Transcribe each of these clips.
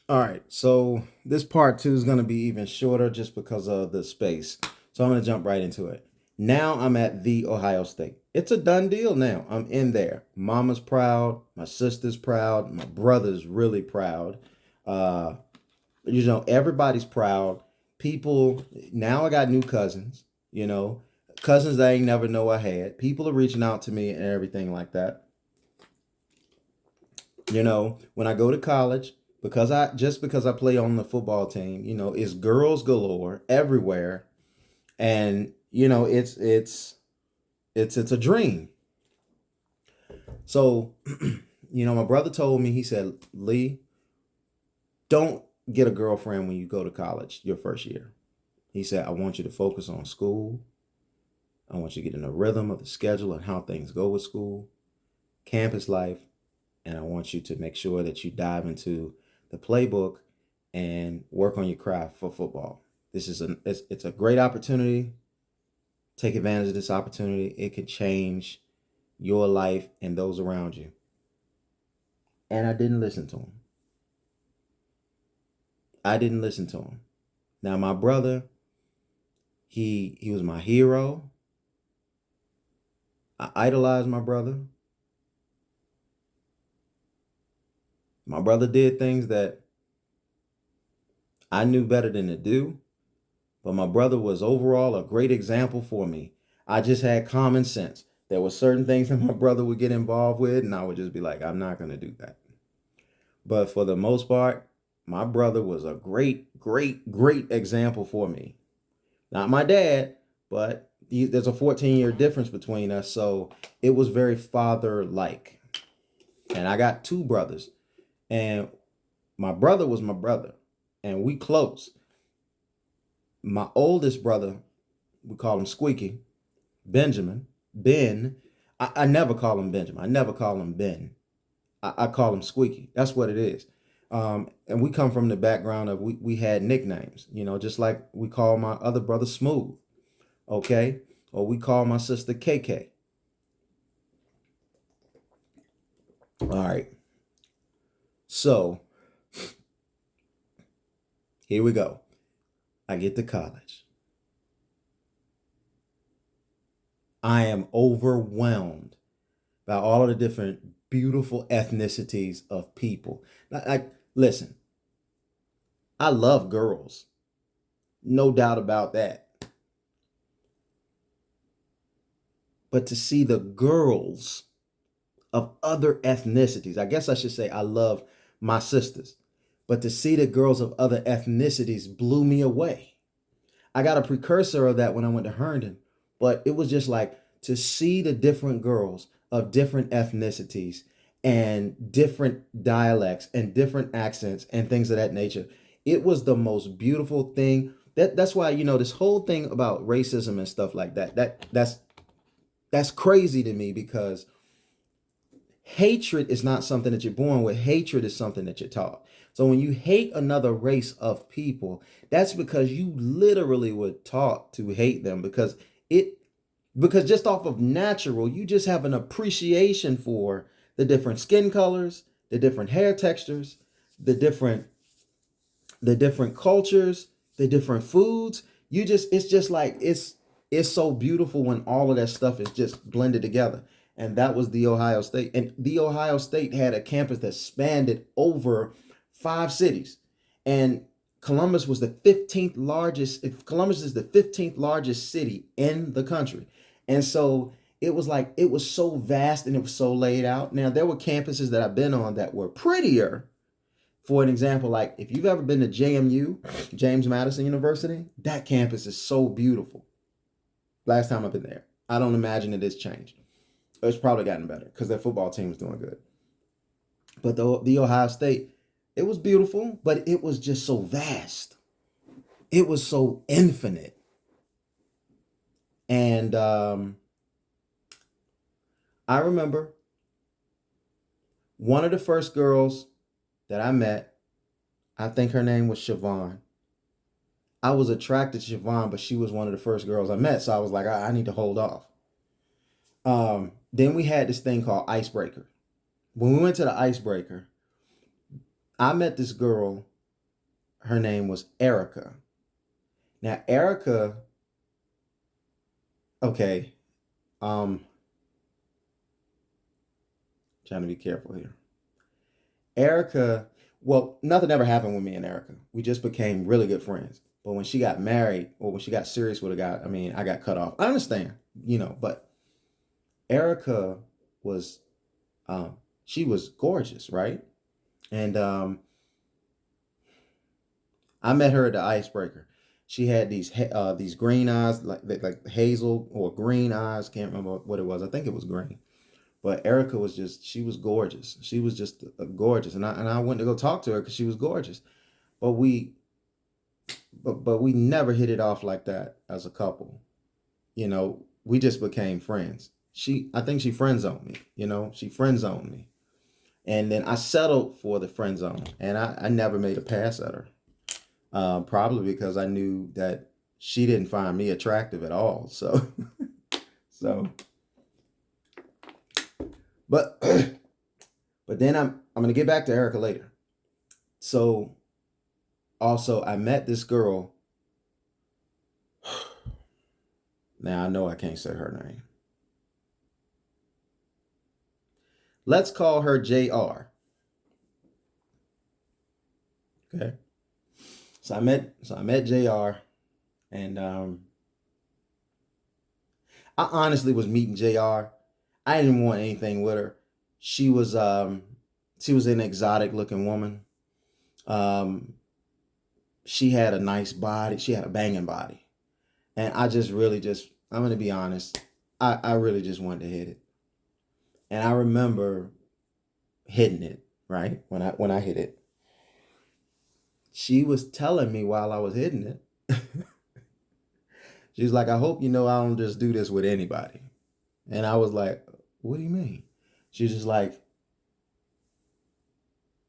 All right, so this part two is going to be even shorter just because of the space. So I'm going to jump right into it. Now I'm at the Ohio State. It's a done deal now. I'm in there. Mama's proud. My sister's proud. My brother's really proud. Uh, everybody's proud. People, now I got new cousins, cousins that I ain't never know I had. People are reaching out to me and everything like that. When I go to college, because I play on the football team, it's girls galore everywhere, and it's a dream. So, my brother told me, he said, Lee, don't get a girlfriend when you go to college your first year. He said, I want you to focus on school. I want you to get in a rhythm of the schedule and how things go with school, campus life, and I want you to make sure that you dive into the playbook and work on your craft for football. It's a great opportunity. Take advantage of this opportunity. It can change your life and those around you. And I didn't listen to him. I didn't listen to him. Now my brother, he was my hero. I idolized my brother. My brother did things that I knew better than to do, but my brother was overall a great example for me. I just had common sense. There were certain things that my brother would get involved with, and I would just be like, I'm not going to do that. But for the most part, my brother was a great, great, great example for me. Not my dad, but there's a 14-year difference between us, so it was very father-like. And I got two brothers, and my brother was my brother, and we close. My oldest brother, we call him Squeaky, Benjamin, Ben. I never call him Benjamin. I never call him Ben. I call him Squeaky. That's what it is. And we come from the background of we had nicknames, just like we call my other brother Smooth, okay? Or we call my sister KK. All right. So here we go. I get to college. I am overwhelmed by all of the different beautiful ethnicities of people. Listen, I love girls. No doubt about that. But to see the girls of other ethnicities, I guess I should say I love my sisters, but to see the girls of other ethnicities blew me away. I got a precursor of that when I went to Herndon, but it was just like to see the different girls of different ethnicities and different dialects and different accents and things of that nature. It was the most beautiful thing. That's why this whole thing about racism and stuff like that's crazy to me because hatred is not something that you're born with. Hatred is something that you're taught. So when you hate another race of people, that's because you literally were taught to hate them it because just off of natural, you just have an appreciation for the different skin colors, the different hair textures, the different cultures, the different foods. It's just like it's so beautiful when all of that stuff is just blended together. And that was the Ohio State. And the Ohio State had a campus that spanned it over 5 cities. And Columbus was the 15th largest. If Columbus is the 15th largest city in the country. And so it was so vast and it was so laid out. Now there were campuses that I've been on that were prettier. For an example, like if you've ever been to JMU, James Madison University, that campus is so beautiful. Last time I've been there, I don't imagine it has changed. It's probably gotten better because their football team is doing good. But the Ohio State, it was beautiful, but it was just so vast. It was so infinite. And I remember one of the first girls that I met, I think her name was Siobhan. I was attracted to Siobhan, but she was one of the first girls I met. So I was like, I need to hold off. Then we had this thing called Icebreaker. When we went to the Icebreaker, I met this girl her name was Erica. Now, Erica, okay, um, trying to be careful here. Erica, well, nothing ever happened with me and Erica. We just became really good friends. But when she got married or when she got serious with a guy, I mean, I got cut off. I understand, but Erica was, she was gorgeous, right? And I met her at the Icebreaker. She had these green eyes, like hazel or green eyes. Can't remember what it was. I think it was green. But Erica was she was gorgeous. She was just gorgeous, and I went to go talk to her because she was gorgeous. But we never hit it off like that as a couple. We just became friends. I think she friend zoned me. She friend zoned me, and then I settled for the friend zone, and I never made a pass at her. Probably because I knew that she didn't find me attractive at all. So, so, but, but then I'm gonna get back to Erica later. So, also I met this girl. Now I know I can't say her name. Let's call her JR. Okay. So I met JR, and I honestly was meeting JR. I didn't want anything with her. She was an exotic looking woman. Um, she had a nice body. She had a banging body, and I just really just I'm gonna be honest. I really just wanted to hit it, and I remember hitting it right when I hit it. She was telling me while I was hitting it. She's like, I hope you know I don't just do this with anybody. And I was like, what do you mean? She's just like,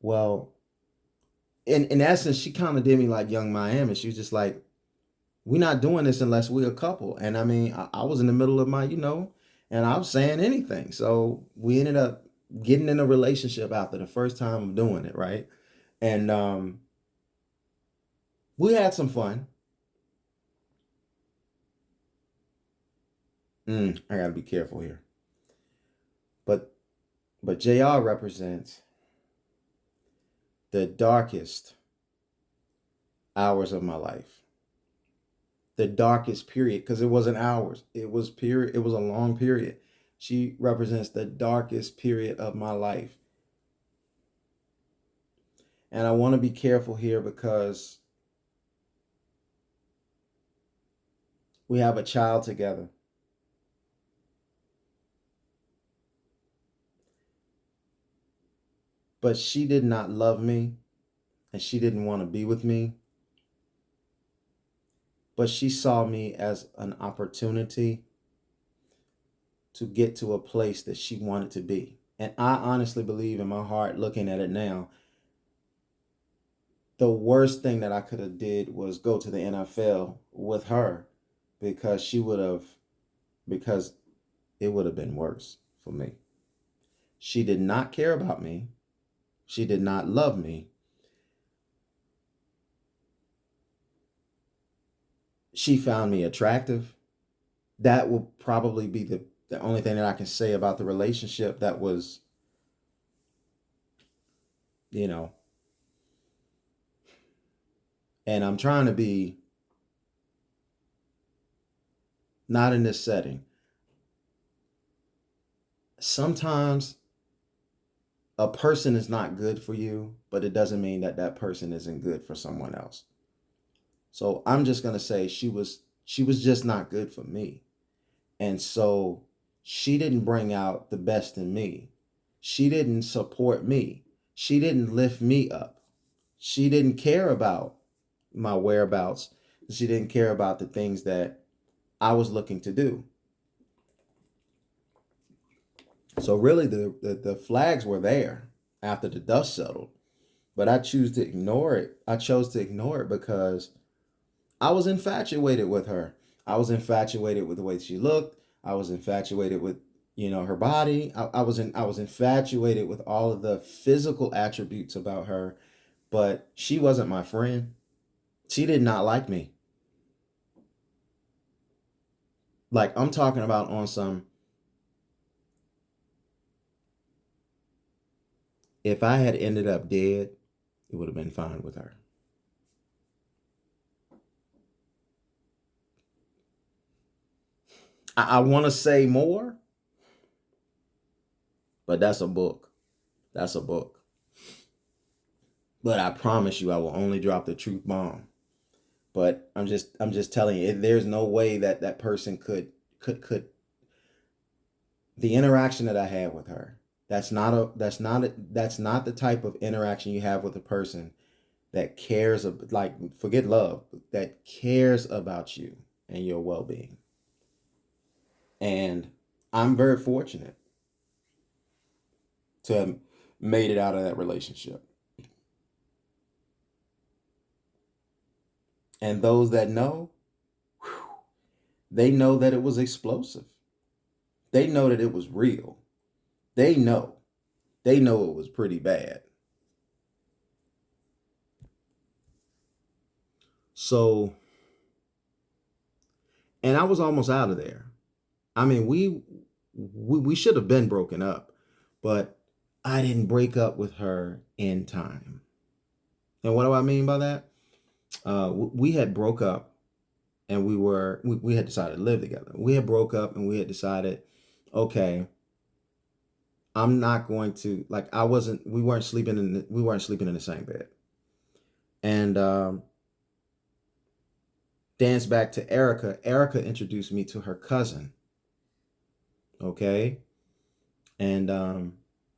well, in essence, she kind of did me like Young Miami. She was just like, we're not doing this unless we're a couple. And I mean, I was in the middle of and I was saying anything. So we ended up getting in a relationship after the first time of doing it, right? And we had some fun. I gotta be careful here. But JR represents the darkest hours of my life. The darkest period, because it wasn't hours. It was period. It was a long period. She represents the darkest period of my life. And I want to be careful here because we have a child together. But she did not love me and she didn't want to be with me. But she saw me as an opportunity to get to a place that she wanted to be. And I honestly believe in my heart, looking at it now, the worst thing that I could have did was go to the NFL with her because because it would have been worse for me. She did not care about me. She did not love me. She found me attractive. That will probably be the only thing that I can say about the relationship that was, you know, and I'm trying to be not in this setting. Sometimes a person is not good for you, but it doesn't mean that that person isn't good for someone else. So I'm just going to say she was just not good for me. And so she didn't bring out the best in me. She didn't support me. She didn't lift me up. She didn't care about my whereabouts. She didn't care about the things that I was looking to do. So really the flags were there after the dust settled, but I choose to ignore it. I chose to ignore it because I was infatuated with her. I was infatuated with the way she looked. I was infatuated with, her body. I was infatuated with all of the physical attributes about her, but she wasn't my friend. She did not like me. Like, I'm talking about on some, if I had ended up dead, it would have been fine with her. I want to say more, but that's a book. That's a book. But I promise you, I will only drop the truth bomb. But I'm just telling you, there's no way that that person could the interaction that I had with her. That's not the type of interaction you have with a person that cares like, forget love, that cares about you and your well-being. And I'm very fortunate to have made it out of that relationship. And those that know, whew, they know that it was explosive. They know that it was real. They know. They know it was pretty bad. So, and I was almost out of there. I mean, we should have been broken up, but I didn't break up with her in time. And what do I mean by that? We had broke up, and we had decided to live together. We had broke up, and we had decided, okay, I'm not going to, like, I wasn't we weren't sleeping in the same bed. And dance back to Erica. Erica introduced me to her cousin. Okay. And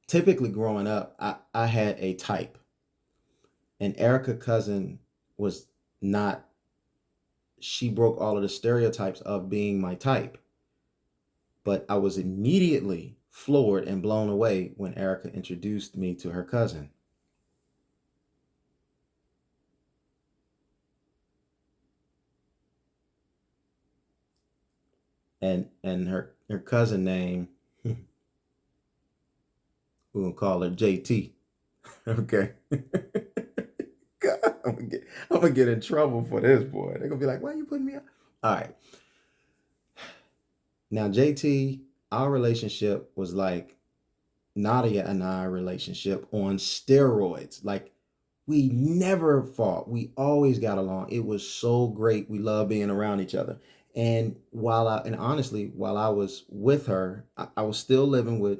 typically growing up, I had a type, and Erica cousin was not. She broke all of the stereotypes of being my type, but I was immediately floored and blown away when Erica introduced me to her cousin. And her cousin name, we're gonna call her JT. Okay. God, I'm gonna get in trouble for this, boy. They're gonna be like, why are you putting me up? All right. Now, JT, our relationship was like Nadia and I relationship on steroids. Like, we never fought. We always got along. It was so great. We loved being around each other. And honestly, while I was with her, I was still living with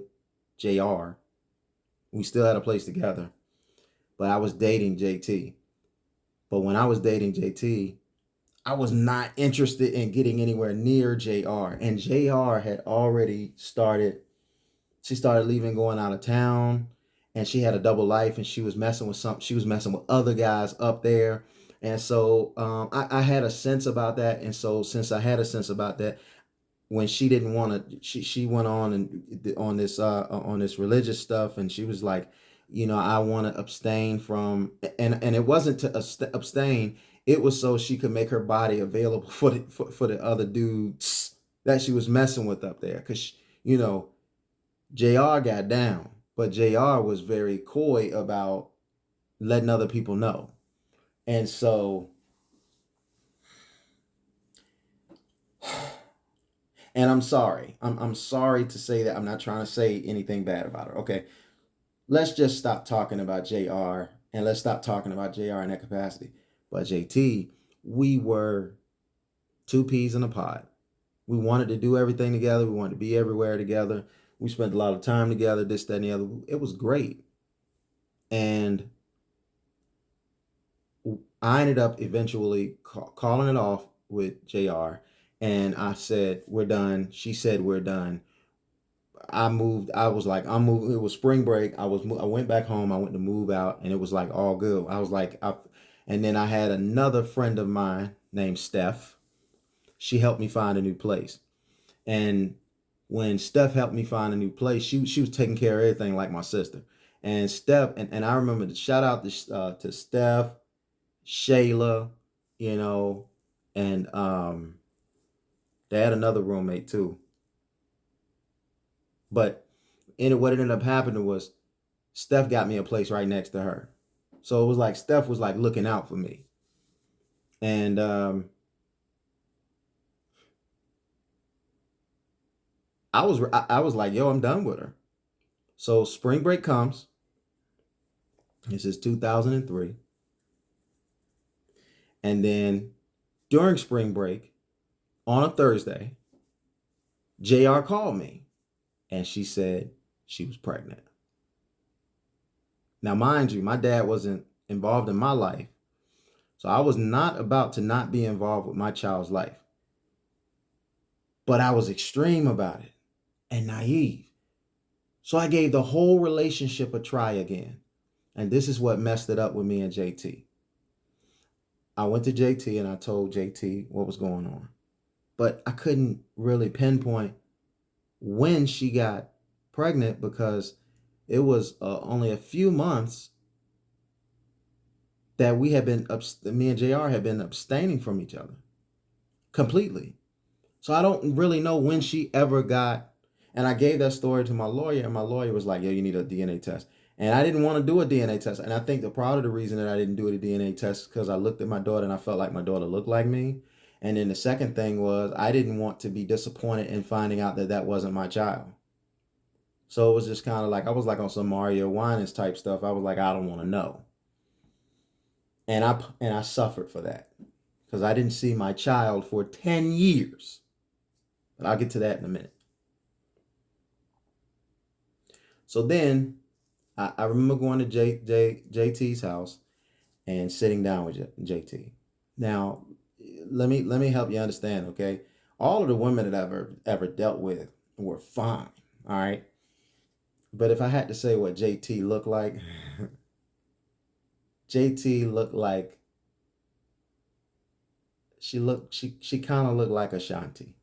JR. We still had a place together, but I was dating JT. But when I was dating JT, I was not interested in getting anywhere near JR. And JR had already started, she started leaving, going out of town, and she had a double life, and she was messing with other guys up there. And so I had a sense about that. And so since I had a sense about that, when she didn't want to, she went on and on this religious stuff, and she was like, I want to abstain from, and it wasn't to abstain, it was so she could make her body available for the other dudes that she was messing with up there, because you know JR got down, but JR was very coy about letting other people know. And so, and I'm sorry. I'm sorry to say that. I'm not trying to say anything bad about her. Okay. Let's just stop talking about JR, and let's stop talking about JR in that capacity. But JT, we were two peas in a pod. We wanted to do everything together. We wanted to be everywhere together. We spent a lot of time together, this, that, and the other. It was great. And I ended up eventually calling it off with JR. And I said, we're done. She said, we're done. I moved. I was like, I'm moving. It was spring break. I went back home. I went to move out, and it was like all good. I was like, and then I had another friend of mine named Steph. She helped me find a new place. And when Steph helped me find a new place, she was taking care of everything like my sister. And Steph, and I remember to shout out to Steph, Shayla, you know, and they had another roommate too. But what ended up happening was Steph got me a place right next to her. So it was like Steph was like looking out for me. And I was like, yo, I'm done with her. So spring break comes. This is 2003. And then during spring break, on a Thursday, JR called me and she said she was pregnant. Now, mind you, my dad wasn't involved in my life. So I was not about to not be involved with my child's life. But I was extreme about it and naive. So I gave the whole relationship a try again. And this is what messed it up with me and JT. I went to JT and I told JT what was going on. But I couldn't really pinpoint when she got pregnant because it was only a few months that me and JR had been abstaining from each other completely. So I don't really know when she ever got, and I gave that story to my lawyer, and my lawyer was like, yo, you need a DNA test. And I didn't want to do a DNA test. And I think the part of the reason that I didn't do a DNA test is because I looked at my daughter and I felt like my daughter looked like me. And then the second thing was I didn't want to be disappointed in finding out that that wasn't my child. So it was just kind of like I was like on some Mario Winans type stuff. I was like, I don't want to know. And I suffered for that because I didn't see my child for 10 years. But I'll get to that in a minute. So then I remember going to JT's house and sitting down with JT. Now, let me help you understand, okay? All of the women that I've ever dealt with were fine, all right? But if I had to say what JT looked like, JT looked like she kind of looked like Ashanti.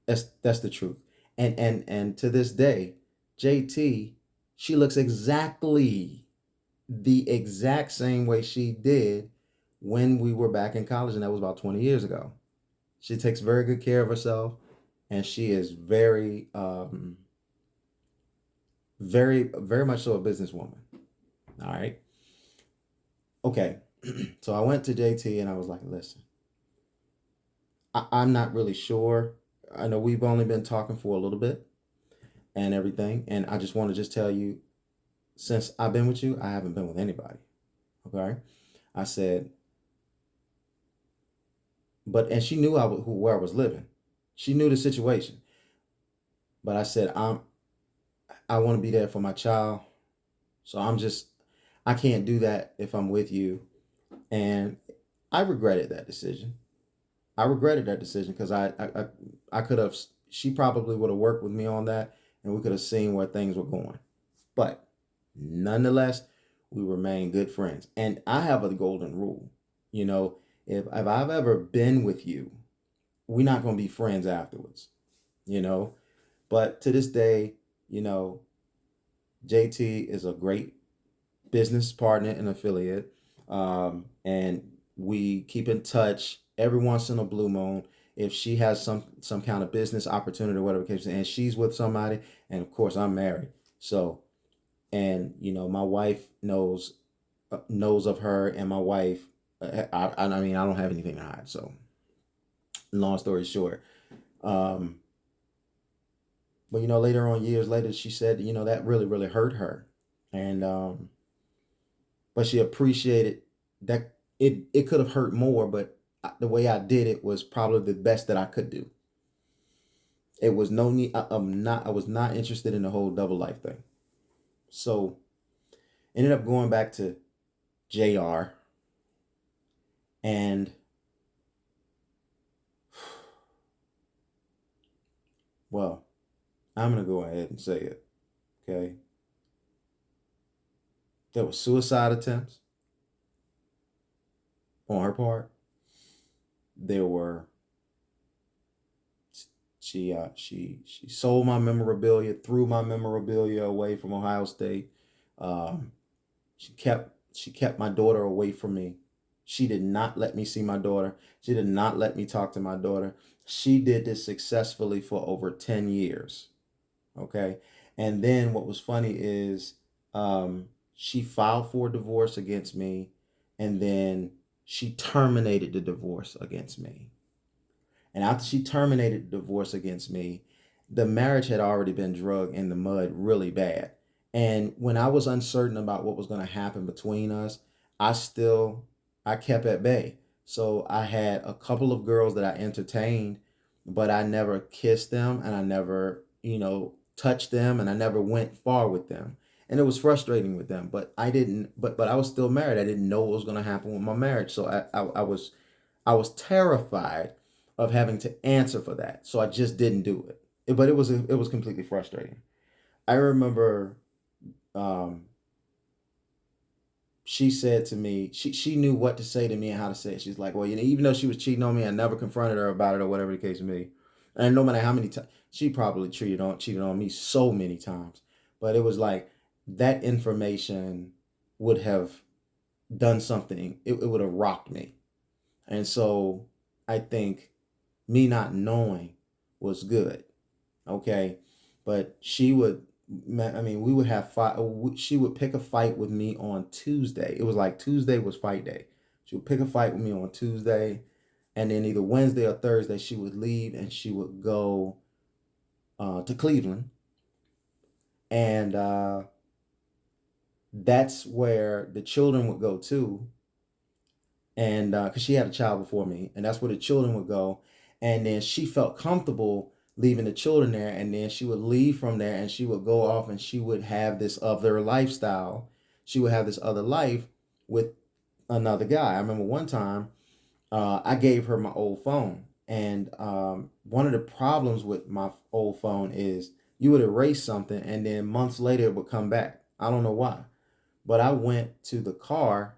That's the truth. And to this day, JT, she looks exactly the exact same way she did when we were back in college, and that was about 20 years ago. She takes very good care of herself, and she is very much so a businesswoman. All right. Okay. So I went to JT and I was like, listen, I'm not really sure. I know we've only been talking for a little bit and everything. And I just want to just tell you, since I've been with you, I haven't been with anybody. Okay. I said, and she knew where I was living. She knew the situation. But I said, I want to be there for my child. So I can't do that if I'm with you. And I regretted that decision. I regretted that decision because I could have, she probably would have worked with me on that and we could have seen where things were going. But nonetheless, we remain good friends. And I have a golden rule. You know, if I've ever been with you, we're not going to be friends afterwards, you know. But to this day, you know, JT is a great business partner and affiliate. And we keep in touch every once in a blue moon. If she has some kind of business opportunity or whatever case, and she's with somebody, and of course I'm married, so and you know my wife knows of her, and my wife, I mean I don't have anything to hide. So long story short, um, but you know later on years later she said you know that really hurt her, and but she appreciated that it could have hurt more, but the way I did it was probably the best that I could do. It was no need. I was not interested in the whole double life thing. So ended up going back to JR, and well, I'm gonna go ahead and say it. Okay, there were suicide attempts on her part. There were she sold my memorabilia, threw my memorabilia away from Ohio State. Um, she kept my daughter away from me. She did not let me see my daughter. She did not let me talk to my daughter. She did this successfully for over 10 years. Okay. And then what was funny is she filed for divorce against me. And then she terminated the divorce against me. And after she terminated the divorce against me, the marriage had already been dragged in the mud really bad. And when I was uncertain about what was going to happen between us, I still I kept at bay. So I had a couple of girls that I entertained, but I never kissed them and I never, touched them and I never went far with them. And it was frustrating with them, but I didn't but I was still married. I didn't know what was going to happen with my marriage. So I was terrified of having to answer for that. So I just didn't do it. But it was completely frustrating. I remember um, she said to me, she knew what to say to me and how to say it. She's like, well, even though she was cheating on me, I never confronted her about it or whatever the case may be. And no matter how many times she probably cheated on me so many times, but it was like that information would have done something. It would have rocked me. And so I think me not knowing was good. Okay. But we would have fight. She would pick a fight with me on Tuesday. It was like Tuesday was fight day. She would pick a fight with me on Tuesday. And then either Wednesday or Thursday, she would leave and she would go to Cleveland. And that's where the children would go to. And because she had a child before me, and that's where the children would go. And then she felt comfortable leaving the children there, and then she would leave from there and she would go off and she would have this other lifestyle. She would have this other life with another guy. I remember one time I gave her my old phone, and one of the problems with my old phone is you would erase something and then months later it would come back. I don't know why, but I went to the car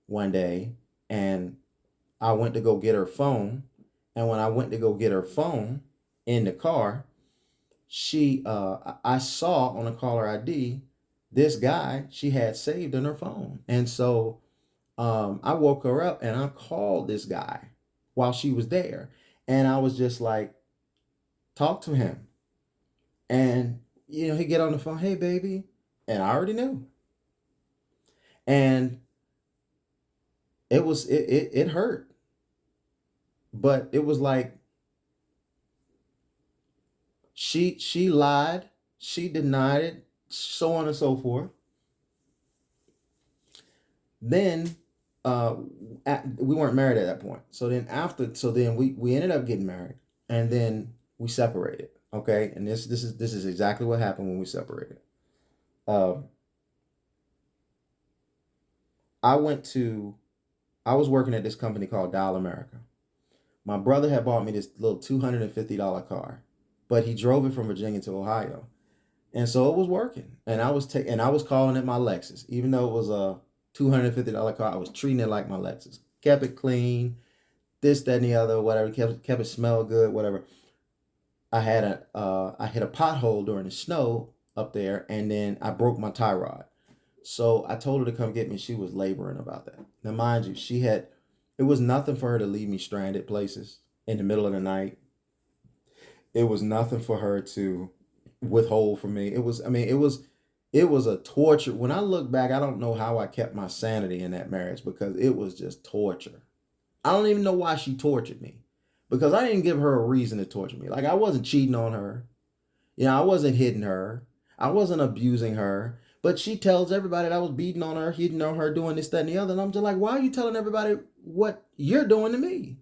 one day and I went to go get her phone. And when I went to go get her phone in the car, I saw on a caller ID this guy she had saved in her phone. And so I woke her up and I called this guy while she was there. And I was just like, talk to him. And, he get on the phone, hey, baby. And I already knew. And it hurt. But it was like she lied, she denied it, so on and so forth. Then we weren't married at that point. So then we ended up getting married, and then we separated. Okay, and this is exactly what happened when we separated. Um, I went to I was working at this company called Dial America. My brother had bought me this little $250 car, but he drove it from Virginia to Ohio. And so it was working. And I was calling it my Lexus. Even though it was a $250 car, I was treating it like my Lexus. Kept it clean, this, that, and the other, whatever. Kept it smell good, whatever. I hit a pothole during the snow up there, and then I broke my tie rod. So I told her to come get me. She was laboring about that. Now, mind you, it was nothing for her to leave me stranded places in the middle of the night. It was nothing for her to withhold from me. It was a torture. When I look back, I don't know how I kept my sanity in that marriage because it was just torture. I don't even know why she tortured me because I didn't give her a reason to torture me. Like I wasn't cheating on her. I wasn't hitting her. I wasn't abusing her. But she tells everybody that I was beating on her, hitting on her, doing this, that, and the other. And I'm just like, why are you telling everybody what you're doing to me?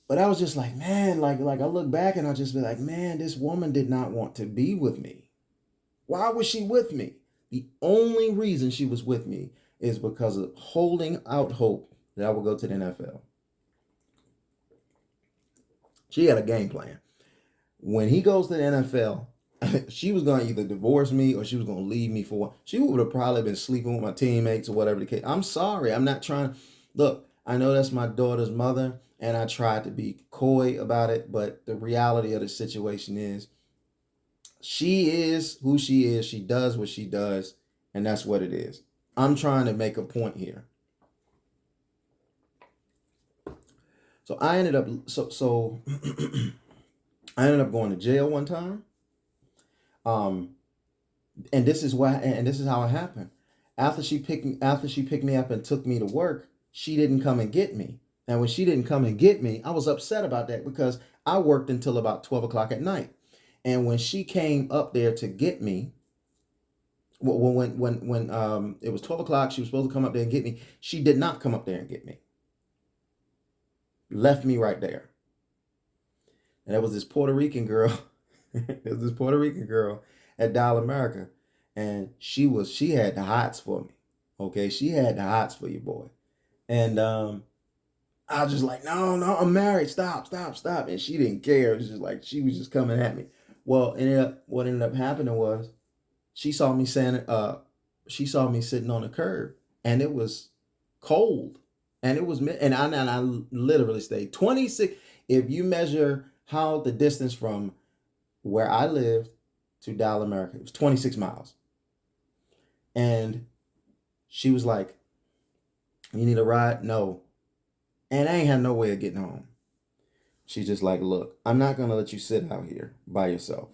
But I was just like, man, like I look back and I just be like, man, this woman did not want to be with me. Why was she with me? The only reason she was with me is because of holding out hope that I would go to the NFL. She had a game plan. When he goes to the NFL, she was going to either divorce me or she was going to leave me for one. She would have probably been sleeping with my teammates or whatever the case. I'm sorry. I'm not trying. Look, I know that's my daughter's mother, and I tried to be coy about it, but the reality of the situation is she is who she is. She does what she does, and that's what it is. I'm trying to make a point here. So I ended up so I ended up going to jail one time. Um, and this is how it happened. After she picked me up and took me to work, she didn't come and get me. And when she didn't come and get me, I was upset about that because I worked until about 12 o'clock at night. And when she came up there to get me, when it was 12 o'clock, she was supposed to come up there and get me. She did not come up there and get me. Left me right there. And there was this Puerto Rican girl. There was this Puerto Rican girl at Dial America. And she had the hots for me. Okay, she had the hots for you, boy. And I was just like, no, no, I'm married. Stop, stop, stop. And she didn't care. It was just like she was just coming at me. Well, what ended up happening was she saw me she saw me sitting on the curb, and it was cold, and it was and I literally stayed 26. If you measure how the distance from where I lived to Dallas, America, it was 26 miles. And she was like, "You need a ride?" No. And I ain't had no way of getting home. She's just like, "Look, I'm not gonna let you sit out here by yourself.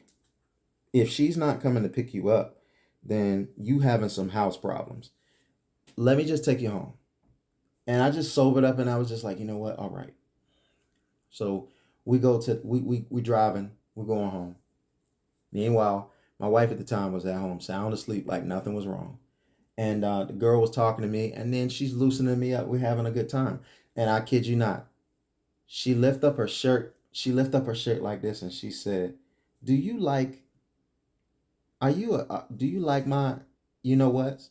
If she's not coming to pick you up, then you having some house problems. Let me just take you home." And I just sobered up and I was just like, you know what? All right. So we driving, we're going home. Meanwhile, my wife at the time was at home, sound asleep, like nothing was wrong. And the girl was talking to me, and then she's loosening me up. We're having a good time. And I kid you not, she lift up her shirt. She lift up her shirt like this, and she said, "Do you like? Do you like my? You know what?"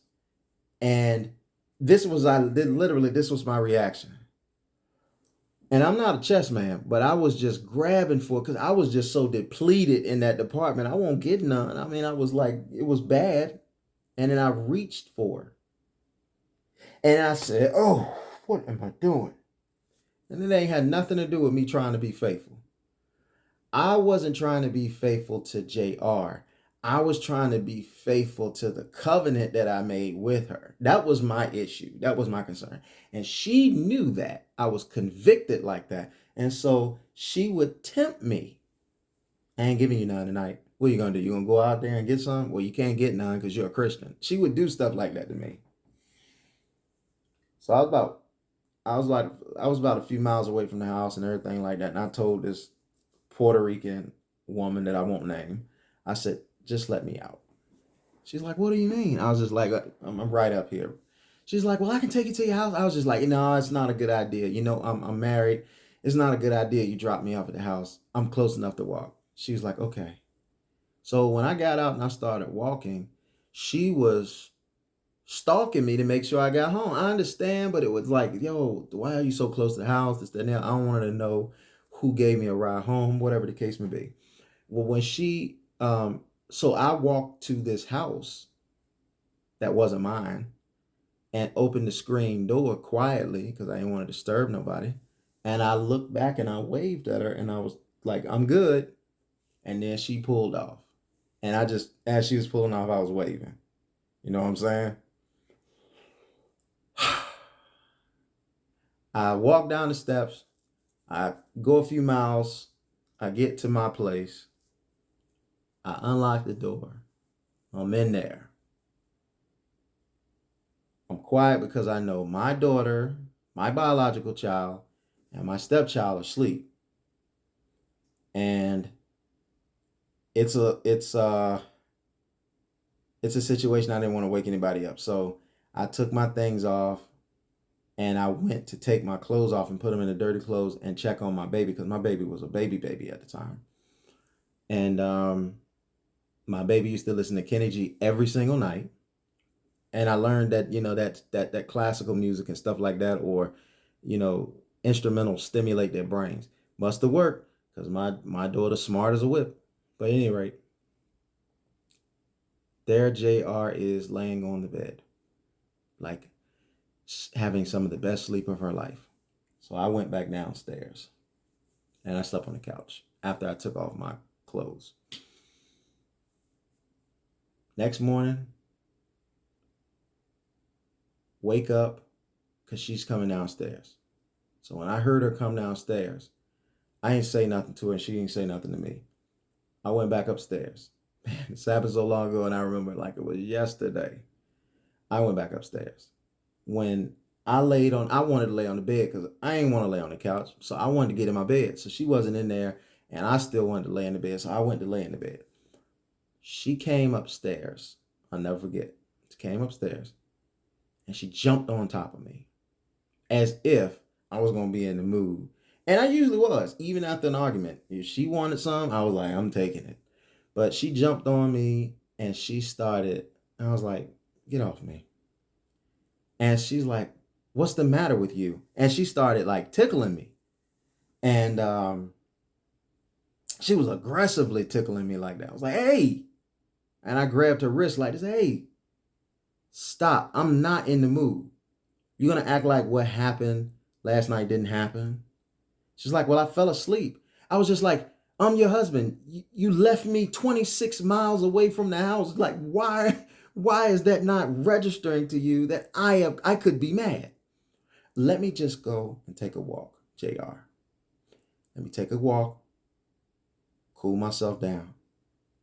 And this was my reaction. And I'm not a chess man, but I was just grabbing for because I was just so depleted in that department. I won't get none. I mean, I was like, it was bad. And then I reached for her. And I said, "Oh, what am I doing?" And it ain't had nothing to do with me trying to be faithful. I wasn't trying to be faithful to JR. I was trying to be faithful to the covenant that I made with her. That was my issue. That was my concern. And she knew that. I was convicted like that. And so she would tempt me. "I ain't giving you none tonight. What are you going to do? You going to go out there and get some?" "Well, you can't get none because you're a Christian." She would do stuff like that to me. So I was about a few miles away from the house and everything like that. And I told this Puerto Rican woman that I won't name, I said, "Just let me out." She's like, "What do you mean?" I was just like, I'm right up here." She's like, "Well, I can take you to your house." I was just like, "No, it's not a good idea. You know, I'm married. It's not a good idea you drop me off at the house. I'm close enough to walk." She was like, "Okay." So when I got out and I started walking, she was stalking me to make sure I got home. I understand, but it was like, "Yo, why are you so close to the house?" This, that, and that. I wanted to know who gave me a ride home, whatever the case may be. Well, so I walked to this house that wasn't mine and opened the screen door quietly because I didn't want to disturb nobody. And I looked back and I waved at her and I was like, "I'm good." And then she pulled off. And as she was pulling off, I was waving. You know what I'm saying? I walk down the steps. I go a few miles. I get to my place. I unlock the door. I'm in there. I'm quiet because I know my daughter, my biological child, and my stepchild are asleep. And it's a it's a it's a situation I didn't want to wake anybody up. So I took my things off and I went to take my clothes off and put them in the dirty clothes and check on my baby because my baby was a baby at the time. And my baby used to listen to Kenny G every single night. And I learned that, that classical music and stuff like that, or, you know, instrumentals stimulate their brains. Must have worked because my daughter's smart as a whip. But at any rate, there JR is laying on the bed, like having some of the best sleep of her life. So I went back downstairs and I slept on the couch after I took off my clothes. Next morning, wake up because she's coming downstairs. So when I heard her come downstairs, I ain't say nothing to her and she ain't say nothing to me. I went back upstairs. Man, this happened so long ago and I remember it like it was yesterday. I went back upstairs. When I wanted to lay on the bed because I ain't want to lay on the couch. So I wanted to get in my bed. So she wasn't in there and I still wanted to lay in the bed. So I went to lay in the bed. She came upstairs. I'll never forget. She came upstairs and she jumped on top of me as if I was going to be in the mood. And I usually was, even after an argument. If she wanted some, I was like, I'm taking it. But she jumped on me and she started, and I was like, get off me. And she's like, what's the matter with you? And she started like tickling me. And she was aggressively tickling me like that. I was like, hey. And I grabbed her wrist like this, hey, stop. I'm not in the mood. You're going to act like what happened last night didn't happen? She's like, well, I fell asleep. I was just like, I'm your husband. You left me 26 miles away from the house. Like, why is that not registering to you that I could be mad? Let me just go and take a walk, JR. Let me take a walk, cool myself down,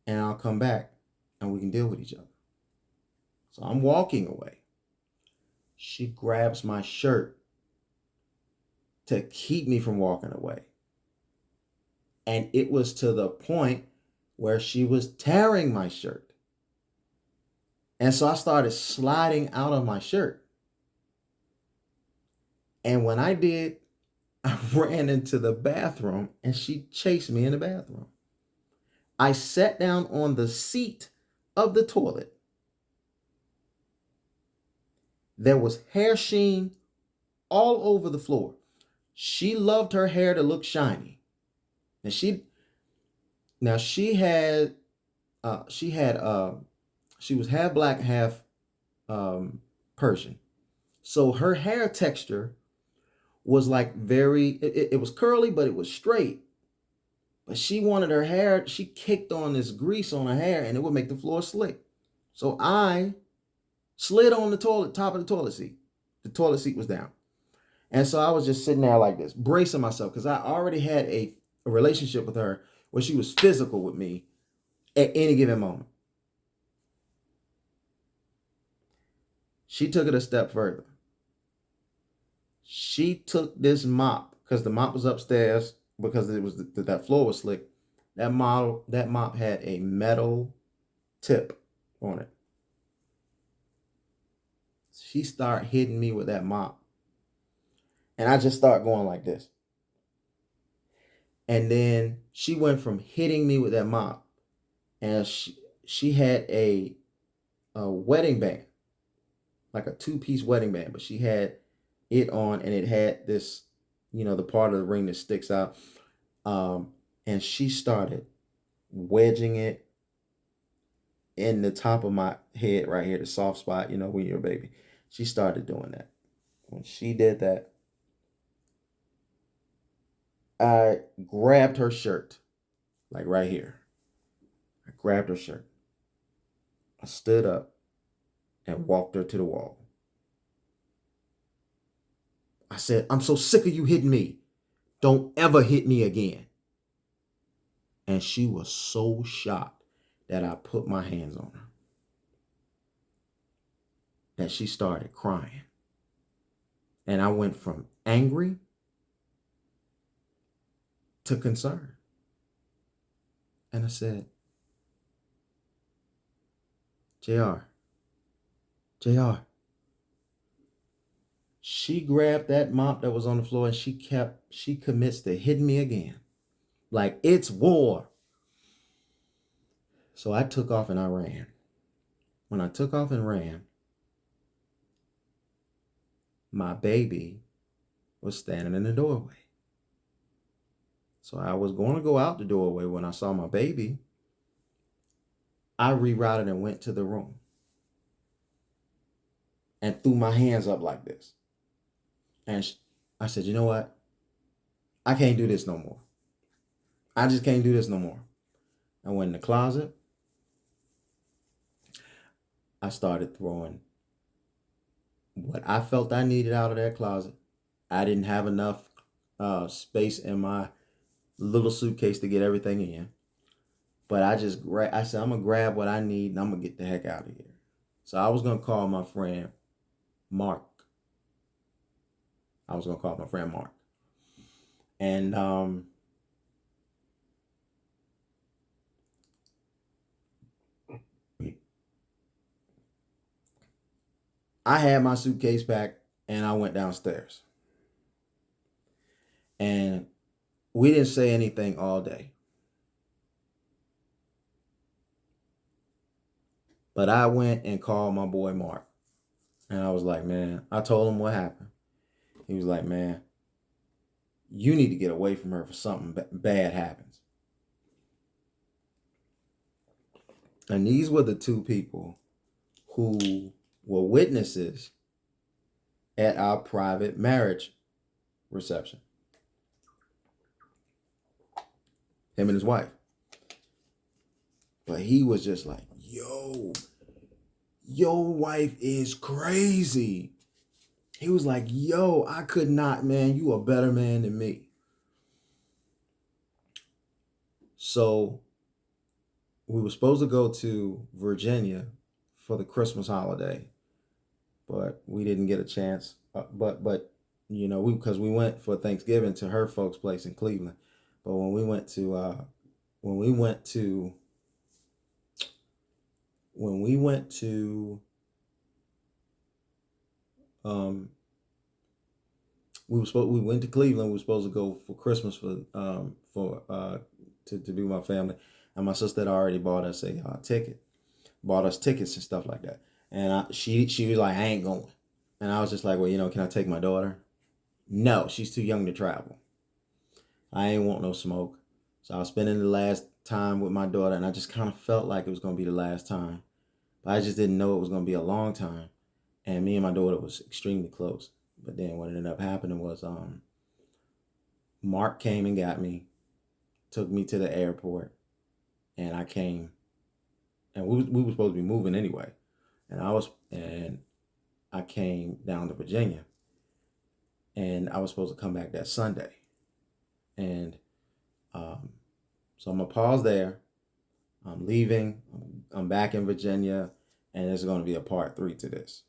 and I'll come back and we can deal with each other. So I'm walking away. She grabs my shirt to keep me from walking away. And it was to the point where she was tearing my shirt. And so I started sliding out of my shirt. And when I did, I ran into the bathroom and she chased me in the bathroom. I sat down on the seat of the toilet. There was hair sheen all over the floor. She loved her hair to look shiny. And she was half black, half Persian. So her hair texture was like it was curly, but it was straight. But she wanted her hair, she kicked on this grease on her hair and it would make the floor slick. So I slid on the top of the toilet seat. The toilet seat was down. And so I was just sitting there like this, bracing myself because I already had a relationship with her where she was physical with me at any given moment. She took it a step further. She took this mop because the mop was upstairs because it was that floor was slick. That mop had a metal tip on it. She started hitting me with that mop. And I just started going like this. And then she went from hitting me with that mop and she had a wedding band, like a 2-piece wedding band, but she had it on and it had this, the part of the ring that sticks out. And she started wedging it in the top of my head right here, the soft spot, when you're a baby. She started doing that. When she did that, I grabbed her shirt, like right here. I grabbed her shirt. I stood up and walked her to the wall. I said, I'm so sick of you hitting me. Don't ever hit me again. And she was so shocked that I put my hands on her that she started crying. And I went from angry to concern. And I said, JR. She grabbed that mop that was on the floor and she commits to hitting me again. Like it's war. So I took off and I ran. When I took off and ran, my baby was standing in the doorway. So I was going to go out the doorway. When I saw my baby, I rerouted and went to the room and threw my hands up like this. And I said, you know what? I can't do this no more. I just can't do this no more. I went in the closet. I started throwing what I felt I needed out of that closet. I didn't have enough space in my little suitcase to get everything in. But I said, I'm going to grab what I need and I'm going to get the heck out of here. So I was gonna call my friend Mark. I was gonna call my friend Mark, and I had my suitcase packed, and I went downstairs, and we didn't say anything all day. But I went and called my boy Mark, and I was like, man, I told him what happened. He was like, man, you need to get away from her for something bad happens. And these were the two people who were witnesses at our private marriage reception. Him and his wife. But he was just like, yo, your wife is crazy. He was like, yo, I could not, man. You a better man than me. So we were supposed to go to Virginia for the Christmas holiday, but we didn't get a chance. But you know, because we went for Thanksgiving to her folks' place in Cleveland. But when we went to when we went to um we went to Cleveland. We were supposed to go for Christmas to be with my family, and my sister had already bought us a ticket, bought us tickets and stuff like that. And she was like, I ain't going, and I was just like, well, you know, can I take my daughter? No, she's too young to travel. I ain't want no smoke, so I was spending the last time with my daughter, and I just kind of felt like it was gonna be the last time, but I just didn't know it was gonna be a long time. And me and my daughter was extremely close. But then what ended up happening was Mark came and got me, took me to the airport, and I came, and we were supposed to be moving anyway, and I came down to Virginia, and I was supposed to come back that Sunday, and um, so I'm gonna pause there. I'm leaving. I'm back in Virginia, and there's going to be a part 3 to this.